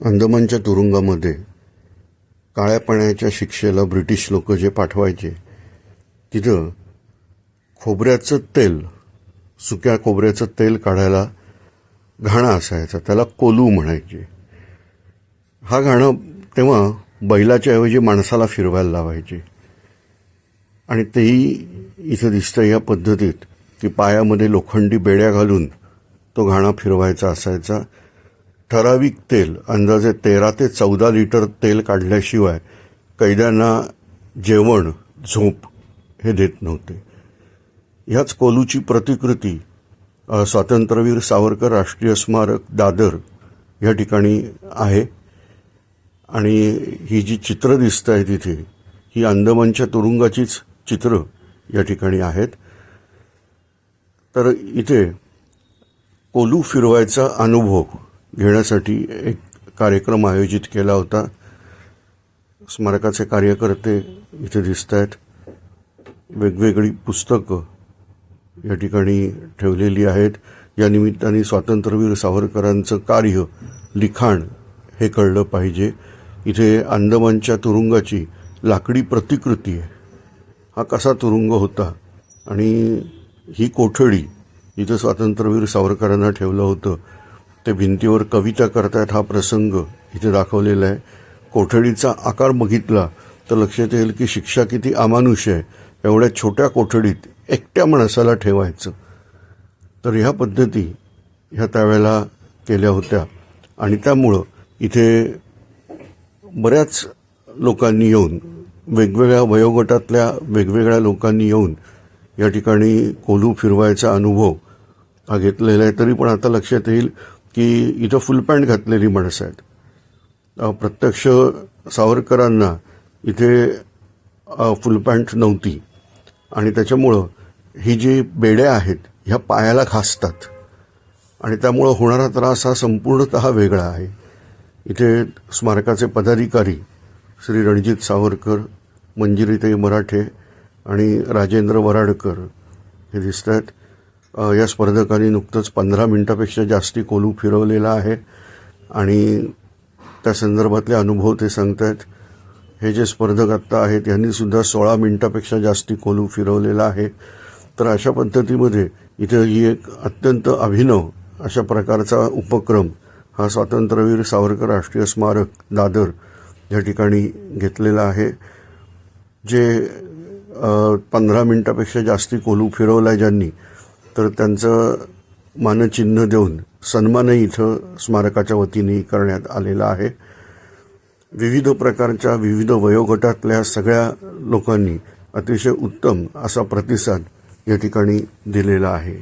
अंदमानच्या तुरुंगामध्ये काळ्या पाण्याच्या शिक्षेला ब्रिटिश लोक जे पाठवायचे तिथं खोबऱ्याचं तेल, सुक्या खोबऱ्याचं तेल काढायला घाणा असायचा, त्याला कोलू म्हणायचे. हा घाणा तेव्हा बैलाच्या ऐवजी माणसाला फिरवायला लावायचे आणि तेही इथं दिसतं या पद्धतीत की पायामध्ये लोखंडी बेड्या घालून तो घाणा फिरवायचा असायचा. ठराविक तेल, अंदाजे 13 ते 14 लिटर तेल काढल्याशिवाय कैद्यांना जेवण, झोप हे देत नव्हते. ह्याच कोलूची प्रतिकृती स्वातंत्र्यवीर सावरकर राष्ट्रीय स्मारक दादर या ठिकाणी आहे आणि ही जी चित्र दिसत आहेत इथे ही अंदमानच्या तुरुंगाचीच चित्र या ठिकाणी आहेत. तर इथे कोलू फिरवायचा अनुभव घेण्यासाठी एक कार्यक्रम आयोजित केला होता. स्मारकाचे कार्यकर्ते इथे दिसत आहेत. वेगवेगळी पुस्तकं या ठिकाणी ठेवलेली आहेत. या निमित्ताने स्वातंत्र्यवीर सावरकरांचं कार्य, लिखाण हे कळलं पाहिजे. इथे अंदमानच्या तुरुंगाची लाकडी प्रतिकृती आहे. हा कसा तुरुंग होता आणि ही कोठडी इथं स्वातंत्र्यवीर सावरकरांना ठेवलं होतं ते भिंतीवर कविता करतायत हा प्रसंग इथे दाखवलेला आहे. कोठडीचा आकार बघितला तर लक्षात येईल की शिक्षा किती अमानुष आहे. एवढ्या छोट्या कोठडीत एकट्या माणसाला ठेवायचं. तर ह्या पद्धती ह्या त्यावेळेला केल्या होत्या आणि त्यामुळं इथे बऱ्याच लोकांनी येऊन, वेगवेगळ्या वयोगटातल्या वेगवेगळ्या लोकांनी येऊन या ठिकाणी कोलू फिरवायचा अनुभव हा घेतलेला आहे. तरी पण आता लक्षात येईल की इथं फुल पॅन्ट घातलेली माणसं आहेत. प्रत्यक्ष सावरकरांना इथे फुल पॅन्ट नव्हती आणि त्याच्यामुळं ही जी बेड्या आहेत ह्या पायाला घासतात आणि त्यामुळं होणारा त्रास हा संपूर्णतः वेगळा आहे. इथे स्मारकाचे पदाधिकारी श्री रणजित सावरकर, मंजिरीताई मराठे आणि राजेंद्र वराडकर हे दिसत आहेत. या स्पर्धकांनी नुकतंच 15 मिनिटापेक्षा जास्ती कोलू फिरवलेला आहे आणि त्या संदर्भातले अनुभव ते सांगत आहेत. हे जे स्पर्धक आत्ता आहेत यांनीसुद्धा 16 मिनिटापेक्षा जास्ती कोलू फिरवलेला आहे. तर अशा पद्धतीमध्ये इथे ही एक अत्यंत अभिनव अशा प्रकारचा उपक्रम हा स्वातंत्र्यवीर सावरकर राष्ट्रीय स्मारक दादर या ठिकाणी घेतलेला आहे. जे 15 मिनिटापेक्षा जास्ती कोलू फिरवला आहे ज्यांनी, तर त्यांचं मानचिन्ह देऊन सन्मानही इथं स्मारकाच्या वतीने करण्यात आलेला आहे. विविध प्रकारच्या विविध वयोगटातल्या सगळ्या लोकांनी अतिशय उत्तम असा प्रतिसाद या ठिकाणी दिलेला आहे.